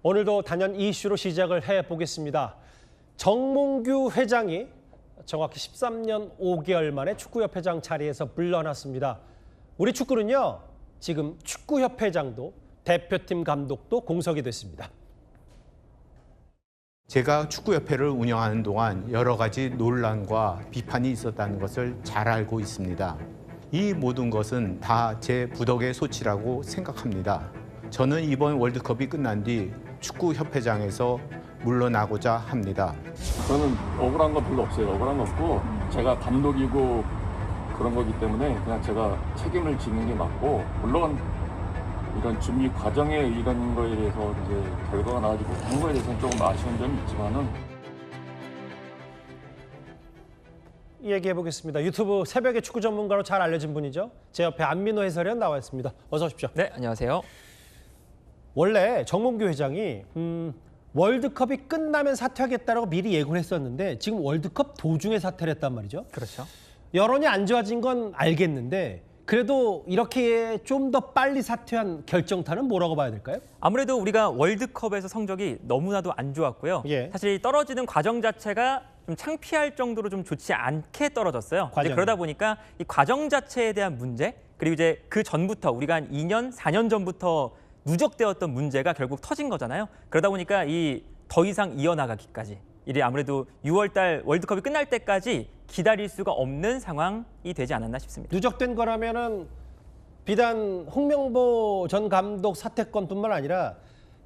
오늘도 단연 이 이슈로 시작을 해보겠습니다. 정몽규 회장이 정확히 13년 5개월 만에 축구협회장 자리에서 물러났습니다. 우리 축구는요, 지금 축구협회장도 대표팀 감독도 공석이 됐습니다. 제가 축구협회를 운영하는 동안 여러 가지 논란과 비판이 있었다는 것을 잘 알고 있습니다. 이 모든 것은 다 제 부덕의 소치라고 생각합니다. 저는 이번 월드컵이 끝난 뒤 축구협회장에서 물러나고자 합니다. 저는 억울한 건 별로 없어요. 억울한 거 없고 제가 감독이고 그런 거기 때문에 그냥 제가 책임을 지는 게 맞고, 물론 이런 준비 과정에 이런 거에 대해서 이제 결과가 나오지 못한 거에 대해서는 조금 아쉬운 점이 있지만은. 얘기해 보겠습니다. 유튜브 새벽의 축구 전문가로 잘 알려진 분이죠. 제 옆에 안민호 해설위원 나와 있습니다. 어서 오십시오. 네, 안녕하세요. 원래 정몽규 회장이 월드컵이 끝나면 사퇴하겠다라고 미리 예고를 했었는데 지금 월드컵 도중에 사퇴를 했단 말이죠. 그렇죠. 여론이 안 좋아진 건 알겠는데 그래도 이렇게 좀 더 빨리 사퇴한 결정타는 뭐라고 봐야 될까요? 아무래도 우리가 월드컵에서 성적이 너무나도 안 좋았고요. 예. 사실 떨어지는 과정 자체가 좀 창피할 정도로 좀 좋지 않게 떨어졌어요. 이제 그러다 보니까 이 과정 자체에 대한 문제, 그리고 이제 그 전부터 우리가 한 2년, 4년 전부터 누적되었던 문제가 결국 터진 거잖아요. 그러다 보니까 이 더 이상 이어나가기까지, 이게 아무래도 6월 달 월드컵이 끝날 때까지 기다릴 수가 없는 상황이 되지 않았나 싶습니다. 누적된 거라면은 비단 홍명보 전 감독 사퇴권뿐만 아니라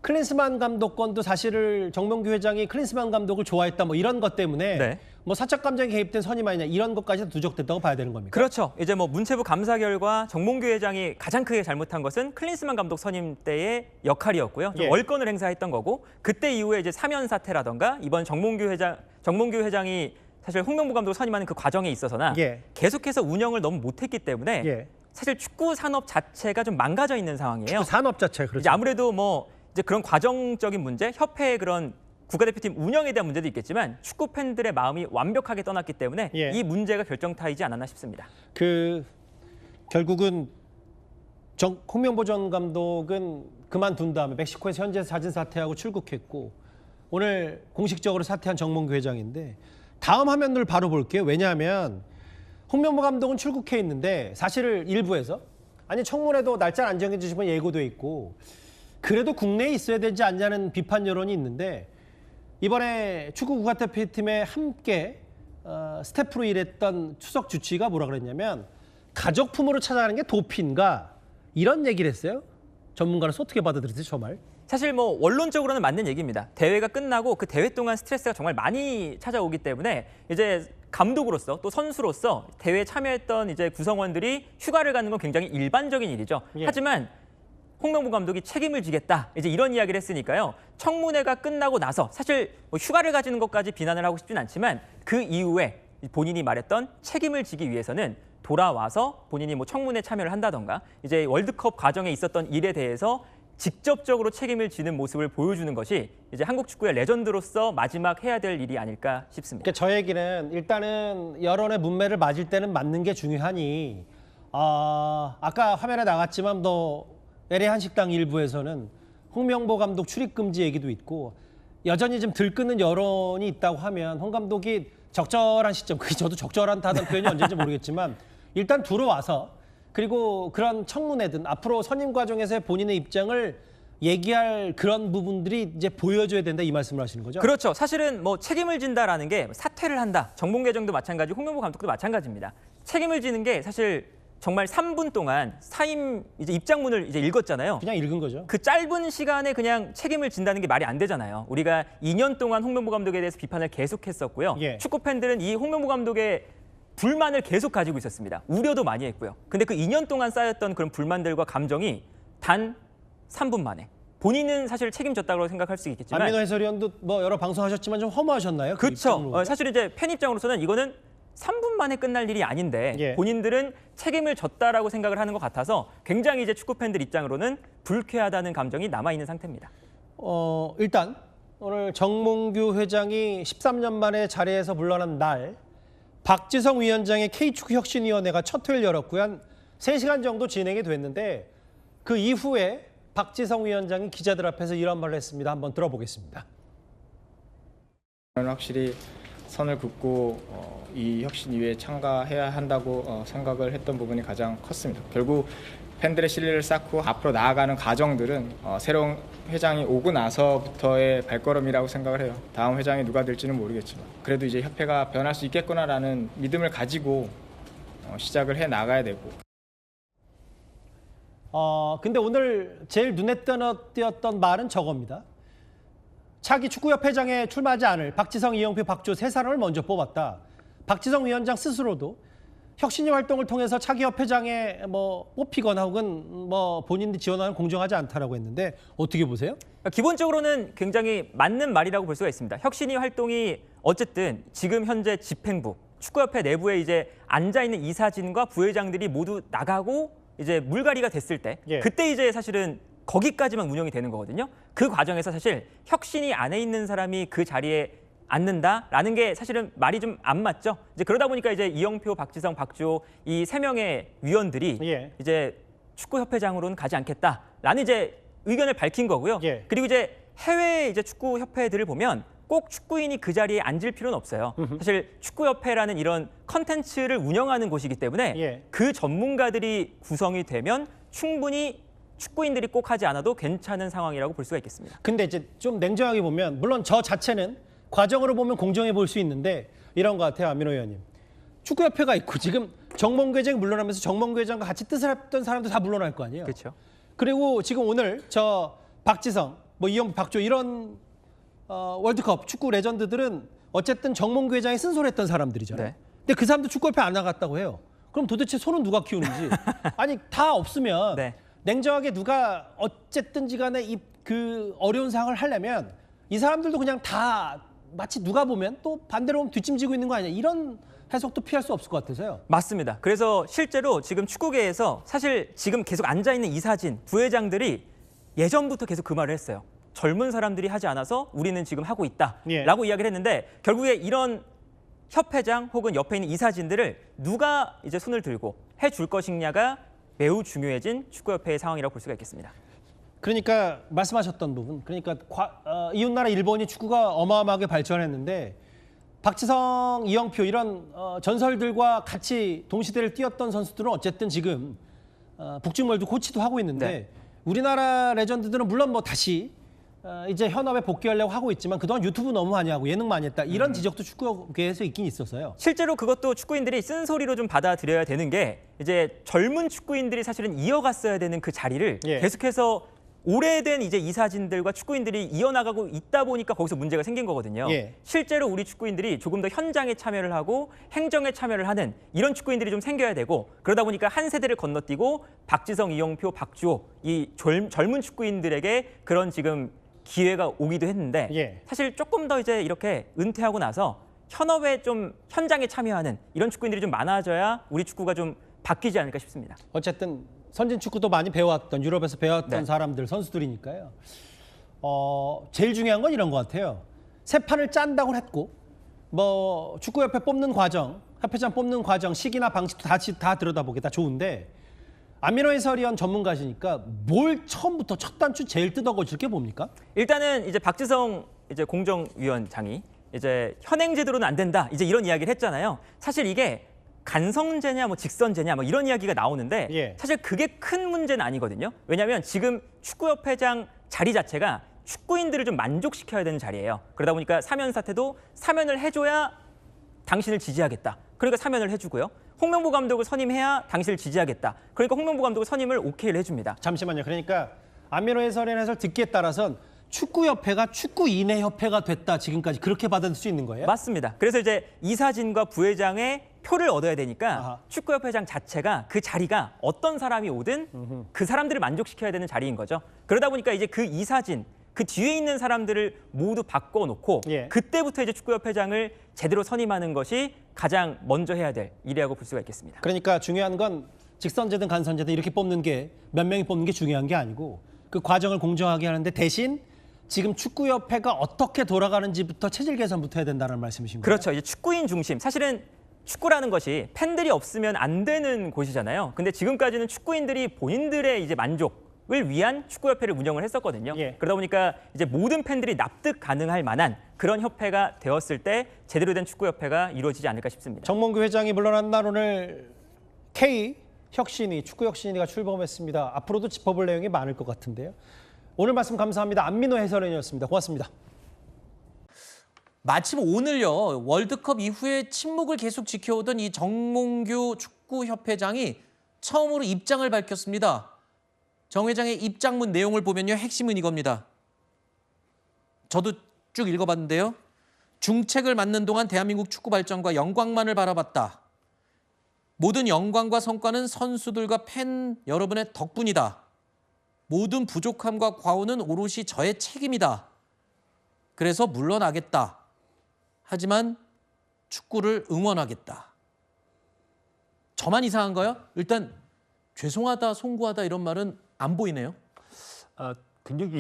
클린스만 감독권도 사실을 정몽규 회장이 클린스만 감독을 좋아했다 뭐 이런 것 때문에 네. 뭐 사적 감정이 개입된 선임 아니냐 이런 것까지도 누적됐다고 봐야 되는 겁니까? 그렇죠. 이제 뭐 문체부 감사 결과 정몽규 회장이 가장 크게 잘못한 것은 클린스만 감독 선임 때의 역할이었고요. 좀 예. 월권을 행사했던 거고, 그때 이후에 이제 사면 사태라던가 이번 정몽규 회장이 사실 홍명보 감독 선임하는 그 과정에 있어서나 예. 계속해서 운영을 너무 못했기 때문에 예. 사실 축구 산업 자체가 좀 망가져 있는 상황이에요. 산업 자체 그렇죠. 이제 아무래도 뭐 이제 그런 과정적인 문제, 협회의 그런 국가대표팀 운영에 대한 문제도 있겠지만 축구 팬들의 마음이 완벽하게 떠났기 때문에 예. 이 문제가 결정타이지 않았나 싶습니다. 결국은 홍명보 전 감독은 그만둔 다음에 멕시코에서 현재 사진 사퇴하고 출국했고 오늘 공식적으로 사퇴한 정몽규 회장인데 다음 화면을 바로 볼게요. 왜냐하면 홍명보 감독은 출국해 있는데 사실 일부에서 아니 청문회도 날짜를 안 정해주시면 예고돼 있고 그래도 국내에 있어야 되지 않냐는 비판 여론이 있는데 이번에 축구 국가대표팀에 함께 스태프로 일했던 수석 주치가 뭐라 그랬냐면 가족품으로 찾아가는 게 도피인가 이런 얘기를 했어요. 전문가로서 어떻게 받아들이세요, 저 말? 사실 뭐 원론적으로는 맞는 얘기입니다. 대회가 끝나고 그 대회 동안 스트레스가 정말 많이 찾아오기 때문에 이제 감독으로서 또 선수로서 대회에 참여했던 이제 구성원들이 휴가를 가는 건 굉장히 일반적인 일이죠. 예. 하지만 홍명보 감독이 책임을 지겠다, 이제 이런 이야기를 했으니까요. 청문회가 끝나고 나서 사실 뭐 휴가를 가지는 것까지 비난을 하고 싶진 않지만 그 이후에 본인이 말했던 책임을 지기 위해서는 돌아와서 본인이 뭐 청문회 참여를 한다던가 이제 월드컵 과정에 있었던 일에 대해서 직접적으로 책임을 지는 모습을 보여주는 것이 이제 한국 축구의 레전드로서 마지막 해야 될 일이 아닐까 싶습니다. 그러니까 저 얘기는 일단은 여론의 문매를 맞을 때는 맞는 게 중요하니 아까 화면에 나갔지만 LA 한식당 일부에서는 홍명보 감독 출입 금지 얘기도 있고 여전히 좀 들끓는 여론이 있다고 하면 홍 감독이 적절한 시점, 그게 저도 적절하다는 표현이 언제인지 모르겠지만 일단 들어와서 그리고 그런 청문회든 앞으로 선임 과정에서의 본인의 입장을 얘기할 그런 부분들이 이제 보여줘야 된다 이 말씀을 하시는 거죠? 그렇죠. 사실은 뭐 책임을 진다라는 게 사퇴를 한다. 정몽규 회장도 마찬가지, 홍명보 감독도 마찬가지입니다. 책임을 지는 게 사실 정말 3분 동안 사임 이제 입장문을 이제 읽었잖아요. 그냥 읽은 거죠. 그 짧은 시간에 그냥 책임을 진다는 게 말이 안 되잖아요. 우리가 2년 동안 홍명보 감독에 대해서 비판을 계속했었고요. 예. 축구 팬들은 이 홍명보 감독의 불만을 계속 가지고 있었습니다. 우려도 많이 했고요. 근데 그 2년 동안 쌓였던 그런 불만들과 감정이 단 3분 만에, 본인은 사실 책임졌다고 생각할 수 있겠지만 안민호 해설위원도 뭐 여러 방송하셨지만 좀 허무하셨나요? 그 그렇죠. 입장으로? 사실 이제 팬 입장으로서는 이거는 3분 만에 끝날 일이 아닌데 예. 본인들은 책임을 졌다라고 생각을 하는 것 같아서 굉장히 이제 축구 팬들 입장으로는 불쾌하다는 감정이 남아 있는 상태입니다. 일단 오늘 정몽규 회장이 13년 만에 자리에서 물러난 날 박지성 위원장의 K축구혁신위원회가 첫 회를 열었고요. 한 3시간 정도 진행이 됐는데 그 이후에 박지성 위원장이 기자들 앞에서 이런 말을 했습니다. 한번 들어보겠습니다. 저는 확실히 선을 긋고 이 혁신 이후에 참가해야 한다고 생각을 했던 부분이 가장 컸습니다. 결국 팬들의 신뢰를 쌓고 앞으로 나아가는 과정들은 새로운 회장이 오고 나서부터의 발걸음이라고 생각을 해요. 다음 회장이 누가 될지는 모르겠지만 그래도 이제 협회가 변할 수 있겠구나라는 믿음을 가지고 시작을 해 나가야 되고. 근데 오늘 제일 눈에 띄었던 말은 저겁니다. 차기 축구협회장에 출마하지 않을 박지성, 이영표, 박주호 세 사람을 먼저 뽑았다. 박지성 위원장 스스로도 혁신위 활동을 통해서 차기 협회장에 뽑히거나 혹은 본인들이 지원하는 공정하지 않다라고 했는데 어떻게 보세요? 기본적으로는 굉장히 맞는 말이라고 볼 수가 있습니다. 혁신위 활동이 어쨌든 지금 현재 집행부, 축구협회 내부에 이제 앉아 있는 이사진과 부회장들이 모두 나가고 이제 물갈이가 됐을 때 예. 그때 이제 사실은 거기까지만 운영이 되는 거거든요. 그 과정에서 사실 혁신이 안에 있는 사람이 그 자리에 앉는다라는 게 사실은 말이 좀 안 맞죠. 이제 그러다 보니까 이제 이영표, 박지성, 박주호 이 세 명의 위원들이 예. 이제 축구협회장으로는 가지 않겠다라는 이제 의견을 밝힌 거고요. 예. 그리고 이제 해외 이제 축구협회들을 보면 꼭 축구인이 그 자리에 앉을 필요는 없어요. 사실 축구협회라는 이런 컨텐츠를 운영하는 곳이기 때문에 예. 그 전문가들이 구성이 되면 충분히 축구인들이 꼭 하지 않아도 괜찮은 상황이라고 볼 수가 있겠습니다. 근데 이제 좀 냉정하게 보면 물론 저 자체는 과정으로 보면 공정해 볼 수 있는데 이런 것 같아요. 안민호 의원님. 축구협회가 있고 지금 정몽규 회장이 물러나면서 정몽규 회장과 같이 뜻을 했던 사람도 다 물러날 거 아니에요. 그렇죠. 그리고 지금 오늘 저 박지성, 이영표, 박주호 이런 월드컵 축구 레전드들은 어쨌든 정몽규 회장이 쓴소리했던 사람들이잖아요. 네. 근데 그 사람도 축구협회 안 나갔다고 해요. 그럼 도대체 소는 누가 키우는지 아니 다 없으면 네. 냉정하게 누가 어쨌든지 간에 그 어려운 상황을 하려면 이 사람들도 그냥 다 마치 누가 보면 또 반대로 보면 뒷짐지고 있는 거 아니냐 이런 해석도 피할 수 없을 것 같아서요. 맞습니다. 그래서 실제로 지금 축구계에서 사실 지금 계속 앉아있는 이사진, 부회장들이 예전부터 계속 그 말을 했어요. 젊은 사람들이 하지 않아서 우리는 지금 하고 있다라고 이야기를 했는데 결국에 이런 협회장 혹은 옆에 있는 이사진들을 누가 이제 손을 들고 해줄 것이냐가 매우 중요해진 축구협회의 상황이라고 볼 수가 있겠습니다. 그러니까 말씀하셨던 부분, 그러니까 이웃나라 일본이 축구가 어마어마하게 발전했는데 박지성, 이영표 이런 전설들과 같이 동시대를 뛰었던 선수들은 어쨌든 지금 북중월드 코치도 하고 있는데 네. 우리나라 레전드들은 물론 다시 이제 현업에 복귀하려고 하고 있지만 그동안 유튜브 너무 많이 하고 예능 많이 했다 이런 지적도 축구계에서 있긴 있었어요. 실제로 그것도 축구인들이 쓴소리로 좀 받아들여야 되는 게 이제 젊은 축구인들이 사실은 이어갔어야 되는 그 자리를 예. 계속해서 오래된 이제 이사진들과 축구인들이 이어나가고 있다 보니까 거기서 문제가 생긴 거거든요. 예. 실제로 우리 축구인들이 조금 더 현장에 참여를 하고 행정에 참여를 하는 이런 축구인들이 좀 생겨야 되고 그러다 보니까 한 세대를 건너뛰고 박지성, 이영표, 박주호 이 젊은 축구인들에게 그런 지금 기회가 오기도 했는데 예. 사실 조금 더 이제 이렇게 은퇴하고 나서 현업에 좀 현장에 참여하는 이런 축구인들이 좀 많아져야 우리 축구가 좀 바뀌지 않을까 싶습니다. 어쨌든 선진 축구도 많이 배워왔던 유럽에서 배웠던 네. 사람들 선수들이니까요. 제일 중요한 건 이런 것 같아요. 새 판을 짠다고 했고 축구협회 뽑는 과정, 협회장 뽑는 과정, 시기나 방식도 다 들여다보기 다 좋은데 안민호 해설위원 전문가시니까 뭘 처음부터 첫 단추 제일 뜯어고칠 게 뭡니까? 일단은 이제 박지성 이제 공정위원장이 이제 현행제도로는 안 된다 이제 이런 이야기를 했잖아요. 사실 이게 간성제냐 직선제냐 이런 이야기가 나오는데 예. 사실 그게 큰 문제는 아니거든요. 왜냐하면 지금 축구협회장 자리 자체가 축구인들을 좀 만족시켜야 되는 자리예요. 그러다 보니까 사면 사태도 사면을 해줘야 당신을 지지하겠다. 그러니까 사면을 해주고요. 홍명보 감독을 선임해야 당신을 지지하겠다. 그러니까 홍명보 감독을 선임을 오케이를 해줍니다. 잠시만요. 그러니까 안민호 해설위원 해설 듣기에 따라선 축구협회가 축구인의 협회가 됐다 지금까지 그렇게 받아들일 수 있는 거예요? 맞습니다. 그래서 이제 이사진과 부회장의 표를 얻어야 되니까 아하. 축구협회장 자체가 그 자리가 어떤 사람이 오든 그 사람들을 만족시켜야 되는 자리인 거죠. 그러다 보니까 이제 그 이사진, 그 뒤에 있는 사람들을 모두 바꿔놓고 예. 그때부터 이제 축구협회장을 제대로 선임하는 것이 가장 먼저 해야 될 일이라고 볼 수가 있겠습니다. 그러니까 중요한 건 직선제든 간선제든 이렇게 뽑는 게 몇 명이 뽑는 게 중요한 게 아니고 그 과정을 공정하게 하는데 대신 지금 축구협회가 어떻게 돌아가는지부터 체질 개선부터 해야 된다는 말씀이십니까? 그렇죠. 이제 축구인 중심. 사실은 축구라는 것이 팬들이 없으면 안 되는 곳이잖아요. 근데 지금까지는 축구인들이 본인들의 이제 만족 위한 축구협회를 운영을 했었거든요. 예. 그러다 보니까 이제 모든 팬들이 납득 가능할 만한 그런 협회가 되었을 때 제대로 된 축구협회가 이루어지지 않을까 싶습니다. 정몽규 회장이 물러난 날 오늘 K 혁신위, 축구 혁신위가 출범했습니다. 앞으로도 짚어볼 내용이 많을 것 같은데요. 오늘 말씀 감사합니다. 안민호 해설위원이었습니다. 고맙습니다. 마침 오늘요, 월드컵 이후에 침묵을 계속 지켜오던 이 정몽규 축구협회장이 처음으로 입장을 밝혔습니다. 정 회장의 입장문 내용을 보면요, 핵심은 이겁니다. 저도 쭉 읽어봤는데요. 중책을 맡는 동안 대한민국 축구 발전과 영광만을 바라봤다. 모든 영광과 성과는 선수들과 팬 여러분의 덕분이다. 모든 부족함과 과오는 오롯이 저의 책임이다. 그래서 물러나겠다. 하지만 축구를 응원하겠다. 저만 이상한가요? 일단 죄송하다, 송구하다 이런 말은 안 보이네요. 굉장히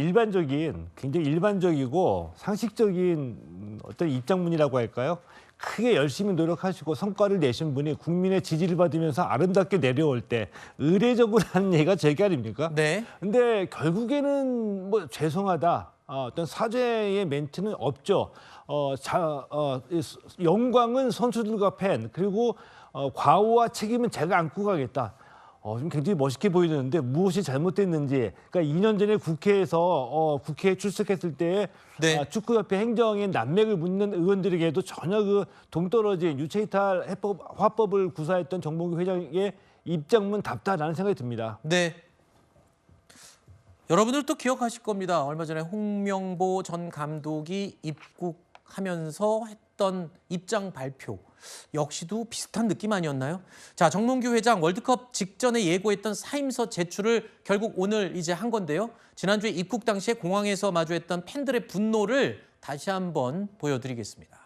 일반적이고 상식적인 어떤 입장문이라고 할까요? 크게 열심히 노력하시고 성과를 내신 분이 국민의 지지를 받으면서 아름답게 내려올 때 의례적으로 하는 얘기가 제게 아닙니까? 네. 근데 결국에는 뭐 죄송하다, 어떤 사죄의 멘트는 없죠. 영광은 선수들과 팬, 그리고 과오와 책임은 제가 안고 가겠다. 좀 굉장히 멋있게 보이는데 무엇이 잘못됐는지, 그러니까 2년 전에 국회에 출석했을 때 네. 축구협회 행정에 난맥을 묻는 의원들에게도 전혀 그 동떨어진 유체이탈 화법을 구사했던 정몽규 회장의 입장문 답다라는 생각이 듭니다. 네. 여러분들도 기억하실 겁니다. 얼마 전에 홍명보 전 감독이 입국하면서 했던 입장 발표. 역시도 비슷한 느낌 아니었나요? 자, 정몽규 회장 월드컵 직전에 예고했던 사임서 제출을 결국 오늘 이제 한 건데요. 지난주에 입국 당시에 공항에서 마주했던 팬들의 분노를 다시 한번 보여드리겠습니다.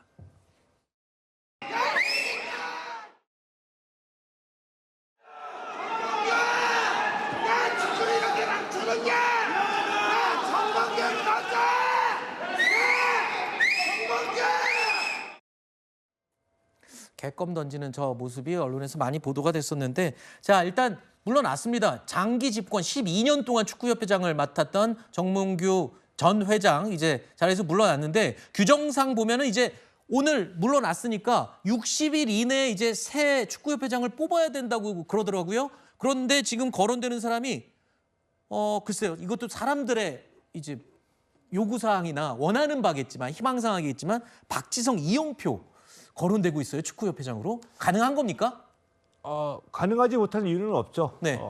개껌 던지는 저 모습이 언론에서 많이 보도가 됐었는데, 자, 일단 물러났습니다. 장기 집권 12년 동안 축구협회장을 맡았던 정몽규 전 회장 이제 자리에서 물러났는데, 규정상 보면은 이제 오늘 물러났으니까 60일 이내에 이제 새 축구협회장을 뽑아야 된다고 그러더라고요. 그런데 지금 거론되는 사람이 글쎄요, 이것도 사람들의 이제 요구사항이나 원하는 바겠지만, 희망사항이겠지만 박지성, 이영표 거론되고 있어요. 축구협회장으로. 가능한 겁니까? 가능하지 못할 이유는 없죠. 네.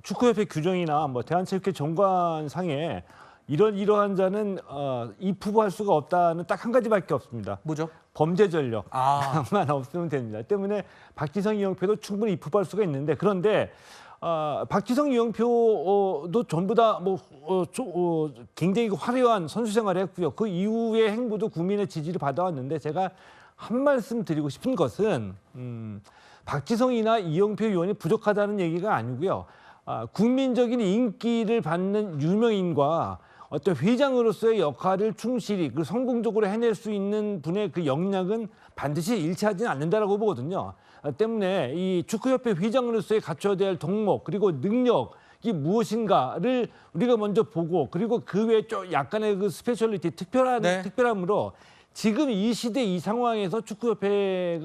축구협회 규정이나 뭐 대한체육회 정관상에 이러한 자는 입후보할 수가 없다는 딱 한 가지밖에 없습니다. 뭐죠? 범죄 전력만 아. 없으면 됩니다. 때문에 박지성, 이영표도 충분히 입후보할 수가 있는데, 그런데 박지성, 이영표도 전부 다 굉장히 화려한 선수 생활을 했고요. 그 이후의 행보도 국민의 지지를 받아왔는데, 제가 한 말씀 드리고 싶은 것은 박지성이나 이영표 의원이 부족하다는 얘기가 아니고요. 국민적인 인기를 받는 유명인과 어떤 회장으로서의 역할을 충실히 그리고 성공적으로 해낼 수 있는 분의 그 역량은 반드시 일치하지는 않는다라고 보거든요. 때문에 이 축구협회 회장으로서의 갖춰야 될 덕목 그리고 능력이 무엇인가를 우리가 먼저 보고, 그리고 그 외에 좀 약간의 그 스페셜리티, 특별함으로 지금 이 시대 이 상황에서 축구협회를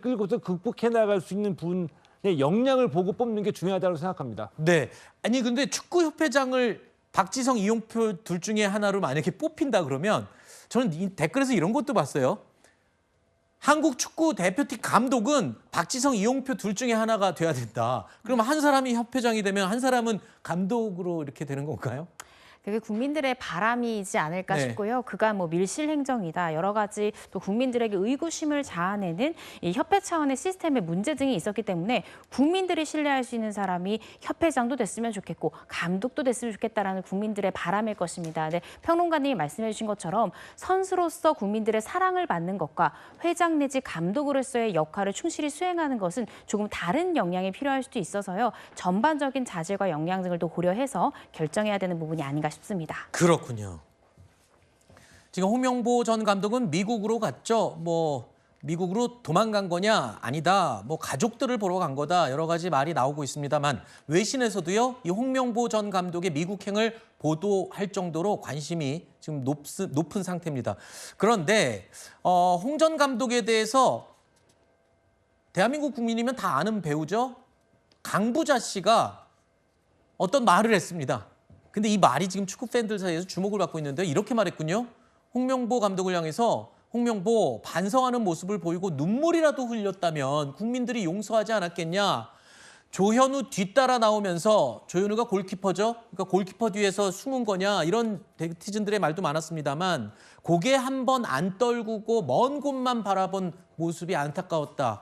끌고서 극복해 나갈 수 있는 분의 역량을 보고 뽑는 게 중요하다고 생각합니다. 네. 아니 근데 축구협회장을 박지성, 이영표 둘 중에 하나로 만약에 뽑힌다 그러면, 저는 댓글에서 이런 것도 봤어요. 한국 축구 대표팀 감독은 박지성, 이영표 둘 중에 하나가 돼야 된다. 그러면 한 사람이 협회장이 되면 한 사람은 감독으로 이렇게 되는 건가요? 그게 국민들의 바람이지 않을까 네. 싶고요. 그가 뭐 밀실 행정이다, 여러 가지 또 국민들에게 의구심을 자아내는 이 협회 차원의 시스템의 문제 등이 있었기 때문에 국민들이 신뢰할 수 있는 사람이 협회장도 됐으면 좋겠고 감독도 됐으면 좋겠다라는 국민들의 바람일 것입니다. 네, 평론가님이 말씀해 주신 것처럼 선수로서 국민들의 사랑을 받는 것과 회장 내지 감독으로서의 역할을 충실히 수행하는 것은 조금 다른 역량이 필요할 수도 있어서요. 전반적인 자질과 역량 등을 또 고려해서 결정해야 되는 부분이 아닌가 싶습니다. 그렇군요. 지금 홍명보 전 감독은 미국으로 갔죠. 뭐 미국으로 도망간 거냐? 아니다. 뭐 가족들을 보러 간 거다. 여러 가지 말이 나오고 있습니다만 외신에서도요. 이 홍명보 전 감독의 미국행을 보도할 정도로 관심이 지금 높은 상태입니다. 그런데 홍 전 감독에 대해서 대한민국 국민이면 다 아는 배우죠. 강부자 씨가 어떤 말을 했습니다. 근데 이 말이 지금 축구 팬들 사이에서 주목을 받고 있는데 이렇게 말했군요. 홍명보 감독을 향해서 홍명보 반성하는 모습을 보이고 눈물이라도 흘렸다면 국민들이 용서하지 않았겠냐. 조현우 뒤따라 나오면서 조현우가 골키퍼죠. 그러니까 골키퍼 뒤에서 숨은 거냐 이런 네티즌들의 말도 많았습니다만 고개 한 번 안 떨구고 먼 곳만 바라본 모습이 안타까웠다.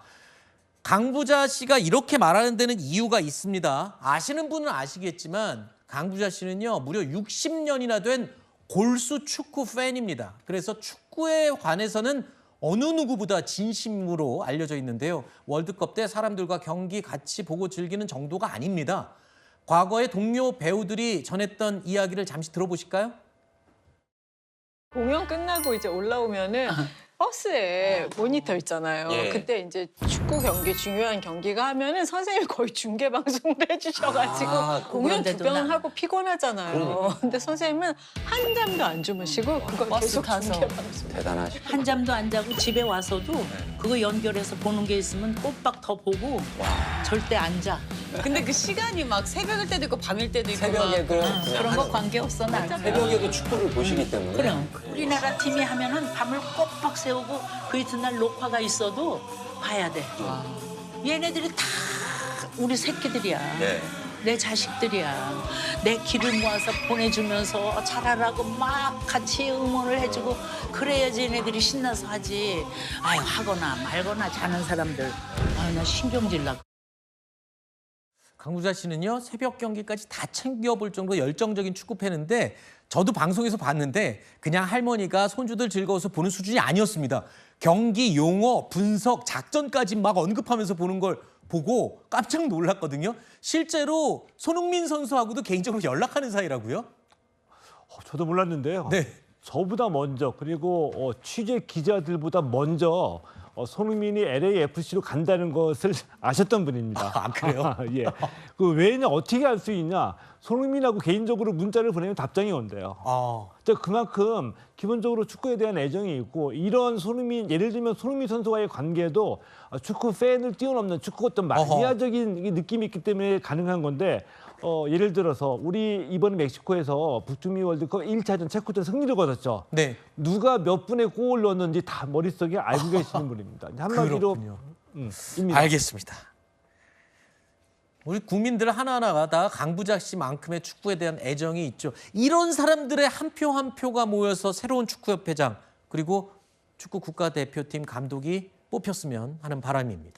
강부자 씨가 이렇게 말하는 데는 이유가 있습니다. 아시는 분은 아시겠지만 강부자 씨는요. 무려 60년이나 된 골수 축구 팬입니다. 그래서 축구에 관해서는 어느 누구보다 진심으로 알려져 있는데요. 월드컵 때 사람들과 경기 같이 보고 즐기는 정도가 아닙니다. 과거의 동료 배우들이 전했던 이야기를 잠시 들어보실까요? 공연 끝나고 이제 올라오면은 버스에 모니터 있잖아요. 그때 이제 축구 경기, 중요한 경기가 하면은 선생님이 거의 중계 방송을 해주셔가지고 공연 두 번 하고 피곤하잖아요. 근데 선생님은 한 잠도 안 주무시고 그걸 계속 중계 방송. 대단하시고. 한 잠도 안 자고 집에 와서도 그거 연결해서 보는 게 있으면 꼬박 더 보고 절대 안 자. 근데 그 시간이 막 새벽일 때도 있고 밤일 때도 있고 새벽에도 그런 거 관계없어 나. 새벽에도 축구를 보시기 때문에. 그럼 우리나라 팀이 하면은 밤을 꼬박 세우고 그 이튿날 녹화가 있어도 봐야 돼. 얘네들이 다 우리 새끼들이야. 내 자식들이야. 내 기를 모아서 보내주면서 잘하라고 막 같이 응원을 해주고 그래야지 얘네들이 신나서 하지. 아유 하거나 말거나 자는 사람들. 아유 나 신경질 나. 강부자 씨는요. 새벽 경기까지 다 챙겨볼 정도로 열정적인 축구 팬인데 저도 방송에서 봤는데 그냥 할머니가 손주들 즐거워서 보는 수준이 아니었습니다. 경기 용어, 분석, 작전까지 막 언급하면서 보는 걸 보고 깜짝 놀랐거든요. 실제로 손흥민 선수하고도 개인적으로 연락하는 사이라고요? 저도 몰랐는데요. 네. 저보다 먼저 그리고 취재 기자들보다 먼저 손흥민이 LAFC로 간다는 것을 아셨던 분입니다. 아, 그래요? 예. 그 왜냐 어떻게 알 수 있냐? 손흥민하고 개인적으로 문자를 보내면 답장이 온대요. 그만큼 기본적으로 축구에 대한 애정이 있고 이런 손흥민 예를 들면 손흥민 선수와의 관계도 축구 팬을 뛰어넘는 축구 어떤 마니아적인 느낌이 있기 때문에 가능한 건데 예를 들어서 우리 이번 멕시코에서 북중미 월드컵 1차전 체코전 승리를 거뒀죠. 네. 누가 몇 분에 골을 넣었는지 다 머릿속에 알고 계시는 분입니다. 한마디로 입니다. 알겠습니다. 우리 국민들 하나하나가 다 강부자 씨만큼의 축구에 대한 애정이 있죠. 이런 사람들의 한 표 한 표가 모여서 새로운 축구협회장 그리고 축구 국가대표팀 감독이 뽑혔으면 하는 바람입니다.